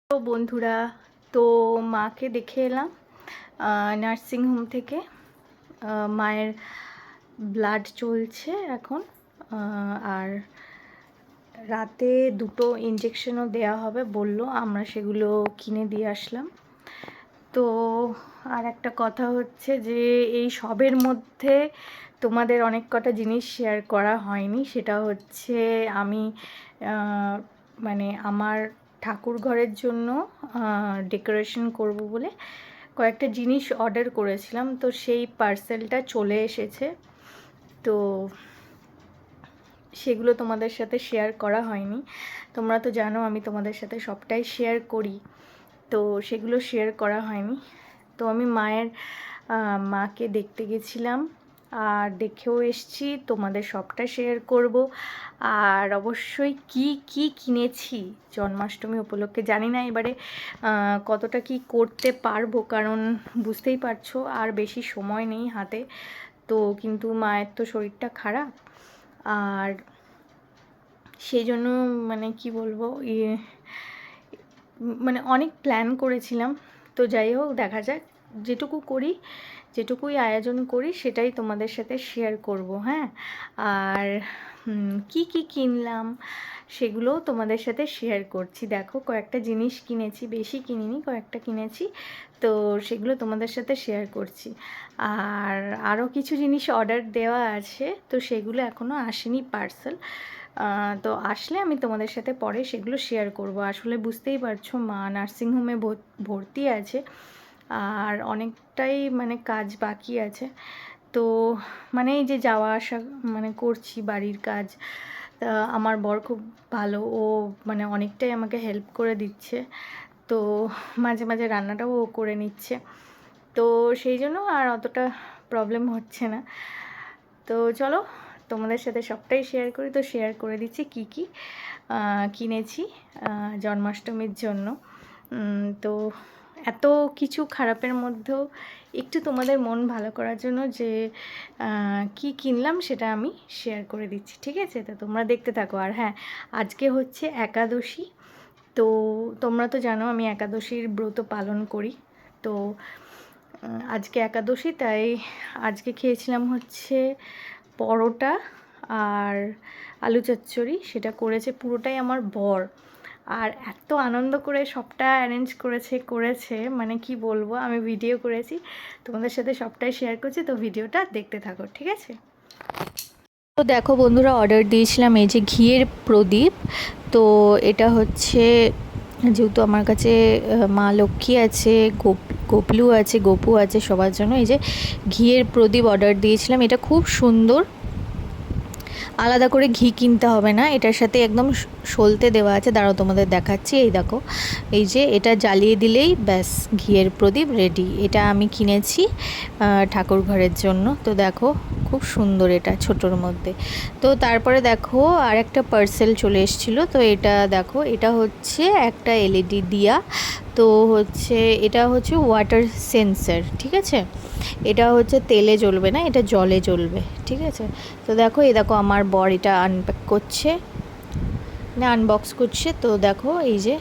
তো বন্ধুরা, তো মাকে দেখে এলাম নার্সিংহোম থেকে। মায়ের ব্লাড চলছে এখন, আর রাতে 2টো ইঞ্জেকশনও দেওয়া হবে বলল, আমরা সেগুলো কিনে দিয়ে আসলাম। তো আর একটা কথা হচ্ছে যে এই সবের মধ্যে তোমাদের অনেক কটা জিনিস শেয়ার করা হয়নি। সেটা হচ্ছে আমি মানে আমার ঠাকুর ঘরের জন্য ডেকোরেশন করব বলে কয়েকটা জিনিস অর্ডার করেছিলাম, তো সেই পার্সেলটা চলে এসেছে। তো সেগুলো তোমাদের সাথে শেয়ার করা হয়নি। তোমরা তো জানো আমি তোমাদের সাথে সবটাই শেয়ার করি, তো সেগুলো শেয়ার করা হয়নি। তো আমি মাকে দেখতে গেছিলাম আর দেখেও এসছি, তোমাদের সবটা শেয়ার করব। আর অবশ্যই কি কি কিনেছি জন্মাষ্টমী উপলক্ষে জানি না এবারে কতটা কি করতে পারবো, কারণ বুঝতেই পারছো আর বেশি সময় নেই হাতে। তো কিন্তু মায়ের তো শরীরটা খারাপ, আর সেই জন্য মানে কি বলবো, মানে অনেক প্ল্যান করেছিলাম। তো যাই হোক, দেখা যাক, যেটুকুই আয়োজন করি সেটাই তোমাদের সাথে শেয়ার করব। হ্যাঁ, আর কি কি কিনলাম সেগুলোও তোমাদের সাথে শেয়ার করছি। দেখো, কয়েকটা জিনিস কিনেছি, বেশি কিনিনি, কয়েকটা কিনেছি, তো সেগুলো তোমাদের সাথে শেয়ার করছি। আর আরও কিছু জিনিস অর্ডার দেওয়া আছে, তো সেগুলো এখনও আসেনি পার্সেল। তো আসলে আমি তোমাদের সাথে পরে সেগুলো শেয়ার করব। আসলে বুঝতেই পারছো, মা নার্সিংহোমে ভর্তি আছে আর অনেকটাই মানে কাজ বাকি আছে। তো মানে এই যে যাওয়া আসা মানে করছি, বাড়ির কাজ, তা আমার বর খুব ভালো, ও মানে অনেকটাই আমাকে হেল্প করে দিচ্ছে। তো মাঝে মাঝে রান্নাটাও ও করে নিচ্ছে, তো সেই জন্য আর অতটা প্রবলেম হচ্ছে না। তো চলো তোমাদের সাথে সবটাই শেয়ার করি। তো শেয়ার করে দিচ্ছি কি কি কিনেছি জন্মাষ্টমীর জন্য। তো এত কিছু খারাপের মধ্যেও একটু তোমাদের মন ভালো করার জন্য যে কি কিনলাম সেটা আমি শেয়ার করে দিচ্ছি, ঠিক আছে? তো তোমরা দেখতে থাকো। আর হ্যাঁ, আজকে হচ্ছে একাদশী। তো তোমরা তো জানো আমি একাদশীর ব্রত পালন করি। তো আজকে একাদশী, তাই আজকে খেয়েছিলাম হচ্ছে পরোটা আর আলু চচ্চড়ি। সেটা করেছে পুরোটাই আমার বর, আর এত আনন্দ করে সবটা অ্যারেঞ্জ করেছে মানে কি বলবো। আমি ভিডিও করেছি, তোমাদের সাথে সবটাই শেয়ার করছি, তো ভিডিওটা দেখতে থাকো, ঠিক আছে? তো দেখো বন্ধুরা, অর্ডার দিয়েছিলাম এই যে ঘিয়ের প্রদীপ। তো এটা হচ্ছে, যেহেতু আমার কাছে মা লক্ষ্মী আছে, গোপলু আছে, গোপু আছে, সবার জন্য এই যে ঘিয়ের প্রদীপ অর্ডার দিয়েছিলাম। এটা খুব সুন্দর, আলাদা করে ঘি কিনতে হবে না, এটার সাথে একদম সলতে দেওয়া আছে। দাঁড়াও তোমাদের দেখাচ্ছি, এই দেখো, এই যে এটা জ্বালিয়ে দিলেই ব্যাস ঘিয়ের প্রদীপ রেডি। এটা আমি কিনেছি ঠাকুর ঘরের জন্য। তো দেখো খুব সুন্দর, এটা ছোটোর মধ্যে। তো তারপরে দেখো আর একটা পার্সেল চলে এসেছিলো। তো এটা দেখো, এটা হচ্ছে একটা এলইডি দিয়া। তো হচ্ছে এটা হচ্ছে ওয়াটার সেন্সার, ঠিক আছে? এটা হচ্ছে তেলে জ্বলবে না, এটা জলে জ্বলবে, ঠিক আছে? তো দেখো, এই দেখো আমার বর এটা আনপ্যাক করছে, না আনবক্স করছে। তো দেখো এই যে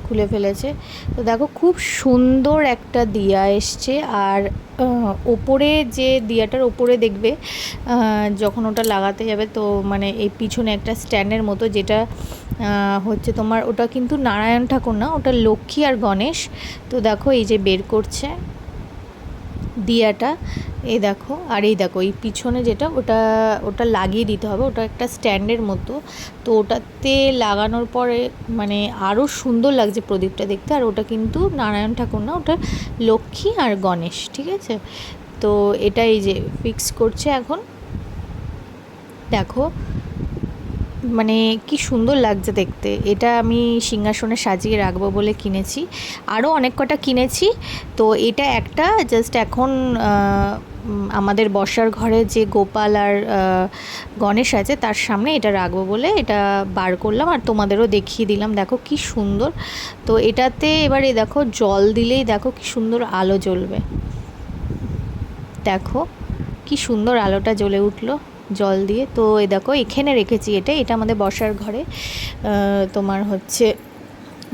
খুলে ফেলেছে। তো দেখো খুব সুন্দর একটা দিয়া এসছে। আর ওপরে যে দিয়াটার ওপরে দেখবে যখন ওটা লাগাতে যাবে, তো মানে এই পিছনে একটা স্ট্যান্ডের মতো, যেটা হচ্ছে তোমার, ওটা কিন্তু নারায়ণ ঠাকুর না, ওটা লক্ষ্মী আর গণেশ। তো দেখো এই যে বের করছে দিয়াটা, এই দেখো। আর এই দেখো এই পিছনে যেটা, ওটা লাগিয়ে দিতে হবে, ওটা একটা স্ট্যান্ডের মতো। তো ওটাতে লাগানোর পরে মানে আরও সুন্দর লাগছে প্রদীপটা দেখতে। আর ওটা কিন্তু নারায়ণ ঠাকুর না, ওটা লক্ষ্মী আর গণেশ, ঠিক আছে? তো এটা এই যে ফিক্স করছে এখন। দেখো মানে কি সুন্দর লাগছে দেখতে। এটা আমি সিংহাসনে সাজিয়ে রাখবো বলে কিনেছি, আরও অনেক কটা কিনেছি। তো এটা একটা জাস্ট এখন আমাদের বসার ঘরে যে গোপাল আর গণেশ আছে তার সামনে এটা রাখবো বলে এটা বার করলাম, আর তোমাদেরও দেখিয়ে দিলাম। দেখো কি সুন্দর। তো এটাতে এবারে দেখো জল দিলেই দেখো কি সুন্দর আলো জ্বলবে। দেখো কি সুন্দর আলোটা জ্বলে উঠলো জল দিয়ে। তো এই দেখো এখানে রেখেছি, এটা আমাদের বসার ঘরে তোমার হচ্ছে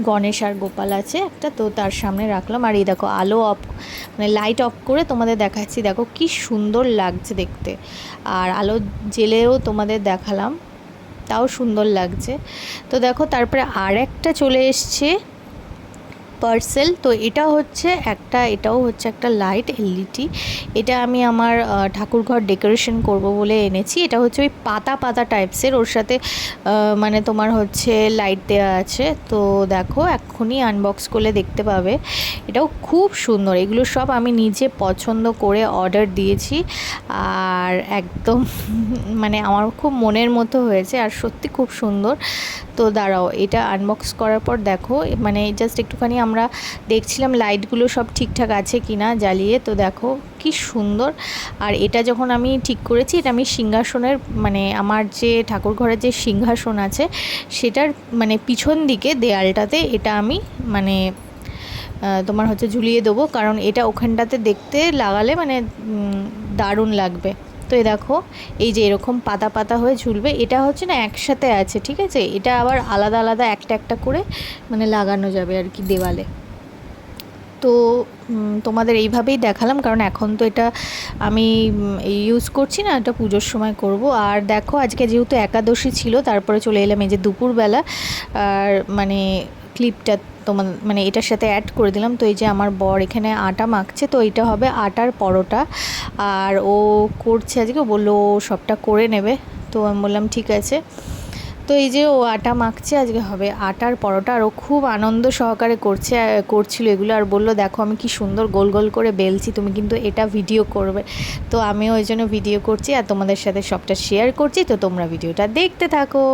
গণেশ আর গোপাল আছে একটা, তো তার সামনে রাখলাম। আর এই দেখো আলো অফ মানে লাইট অফ করে তোমাদের দেখাচ্ছি, দেখো কি সুন্দর লাগছে দেখতে। আর আলো জ্বেলেও তোমাদের দেখালাম, তাও সুন্দর লাগছে। তো দেখো তারপরে আর একটা চলে এসছে পার্সেল। তো এটা হচ্ছে একটা, এটাও হচ্ছে একটা লাইট এলইডি। এটা আমি আমার ঠাকুরঘর ডেকোরেশন করব বলে এনেছি। এটা হচ্ছে ওই পাতা পাতা টাইপসের, ওর সাথে মানে তোমার হচ্ছে লাইট দেওয়া আছে। তো দেখো এক্ষুনি আনবক্স করলে দেখতে পাবে। এটাও খুব সুন্দর। এগুলো সব আমি নিজে পছন্দ করে অর্ডার দিয়েছি, আর একদম মানে আমার খুব মনের মতো হয়েছে, আর সত্যি খুব সুন্দর। তো দাঁড়াও, এটা আনবক্স করার পর দেখো, মানে জাস্ট একটুখানি আমরা দেখছিলাম লাইটগুলো সব ঠিকঠাক আছে কি না জ্বালিয়ে। তো দেখো কি সুন্দর। আর এটা যখন আমি ঠিক করেছি, এটা আমি সিংহাসনের মানে আমার যে ঠাকুরঘরের যে সিংহাসন আছে সেটার মানে পিছন দিকে দেয়ালটাতে এটা আমি মানে তোমার হচ্ছে ঝুলিয়ে দেবো, কারণ এটা ওখানটাতে দেখতে লাগালে মানে দারুণ লাগবে। তো এই দেখো এই যে এরকম পাতা পাতা হয়ে ঝুলবে, এটা হচ্ছে না একসাথে আছে, ঠিক আছে। এটা আবার আলাদা আলাদা একটা একটা করে মানে লাগানো যাবে আর কি দেওয়ালে। তো তোমাদের এইভাবেই দেখালাম, কারণ এখন তো এটা আমি ইউজ করছি না, এটা পুজোর সময় করব। আর দেখো আজকে যেহেতু একাদশী ছিল, তারপরে চলে এলাম এই যে দুপুরবেলা, আর মানে ক্লিপটা তোমার মানে এটার সাথে অ্যাড করে দিলাম। তো এই যে আমার বর এখানে আটা মাখছে, তো এটা হবে আটার পরোটা। আর ও করছে আজকে, বললো ও সবটা করে নেবে। তো আমি বললাম ঠিক আছে। তো এই যে ও আটা মাখছে, আজকে হবে আটার পরোটা। আর ও খুব আনন্দ সহকারে করছিল এগুলো, আর বললো দেখো আমি কি সুন্দর গোল গোল করে বেলছি, তুমি কিন্তু এটা ভিডিও করবে। তো আমিও ওই জন্য ভিডিও করছি আর তোমাদের সাথে সবটা শেয়ার করছি। তো তোমরা ভিডিওটা দেখতে থাকো।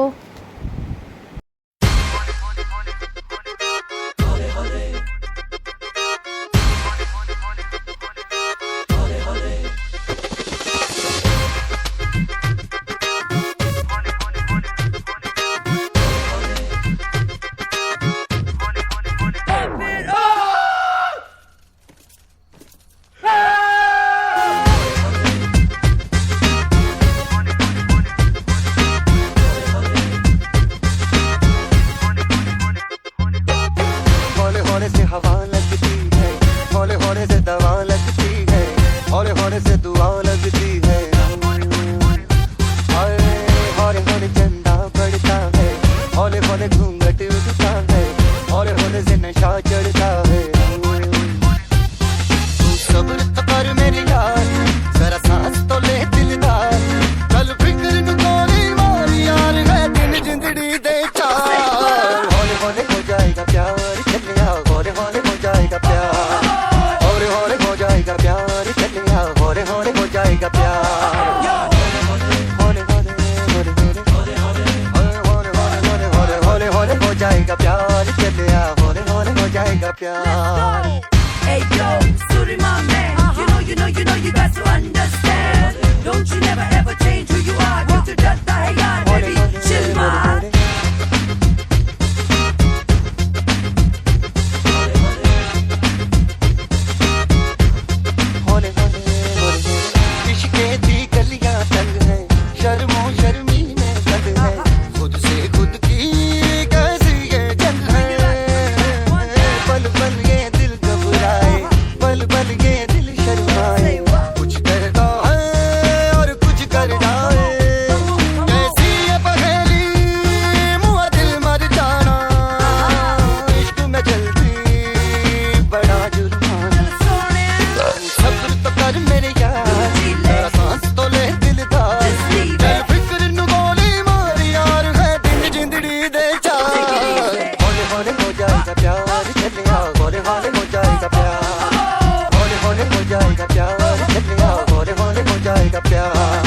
जाएगा प्यार चलिया होने होने हो जाएगा प्यार Hey yo, Surima man, you got to understand. Don't you never ever change who you are. Don't you just die young, baby, chill man. होने होने इश्क़ दी गलियां तंग है शर्मो शर्मी में बंद है खुद से खुद की कैसी ये जंग है पल पल ये दिल घबराए पल पल ये दिल शर्माए कुछ करता है और कुछ कर जाए कैसी ये पहेली मुआ दिल मर जाना इश्क में जल्दी बड़ा जुर्माना सब्र तो कर मेरे यार तेरा सांस तो ले दिलदार चल फिक्र नु गोली मार यार है दिन जिंदड़ी दे चार होने होने हो जाएगा प्यार चलिया होने होने हो जाएगा प्यार होने होने हो जाएगा प्यार चलिया होने होने हो जाएगा प्यार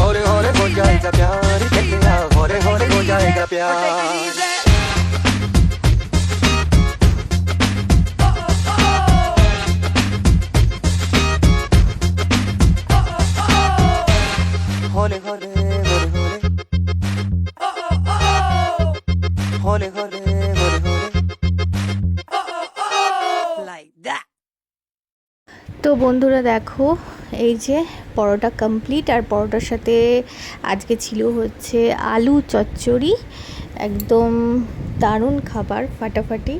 होने होने हो जाएगा प्यार चलिया होने होने हो जाएगा प्यार होने होने होने होने তো বন্ধুরা দেখো এই যে পরোটা কমপ্লিট, আর পরোটার সাথে আজকে ছিল হচ্ছে আলু চচ্চড়ি, একদম দারুণ খাবার, ফাটাফাটি।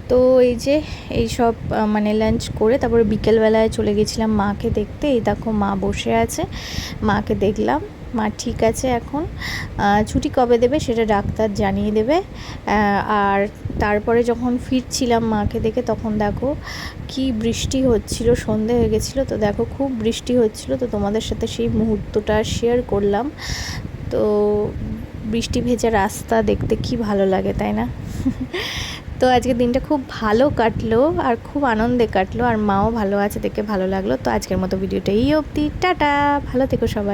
তো এই যে এই সব মানে লাঞ্চ করে তারপরে বিকেলবেলায় চলে গেছিলাম মাকে দেখতে। এই দেখো মা বসে আছে, মাকে দেখলাম, মা ঠিক আছে এখন। ছুটি কবে দেবে সেটা ডাক্তার জানিয়ে দেবে। আর তারপরে যখন ফিরছিলাম মাকে দেখে তখন দেখো কি বৃষ্টি হচ্ছিল, সন্ধে হয়ে গেছিলো, তো দেখো খুব বৃষ্টি হচ্ছিলো। তো তোমাদের সাথে সেই মুহূর্তটা শেয়ার করলাম। তো বৃষ্টি ভেজা রাস্তা দেখতে কি ভালো লাগে, তাই না? তো আজকের দিনটা খুব ভালো কাটলো আর খুব আনন্দে কাটলো, আর মাও ভালো আছে দেখে ভালো লাগলো। তো আজকের মতো ভিডিওটা এই অবধি, টাটা, ভালো থেকো সবাই।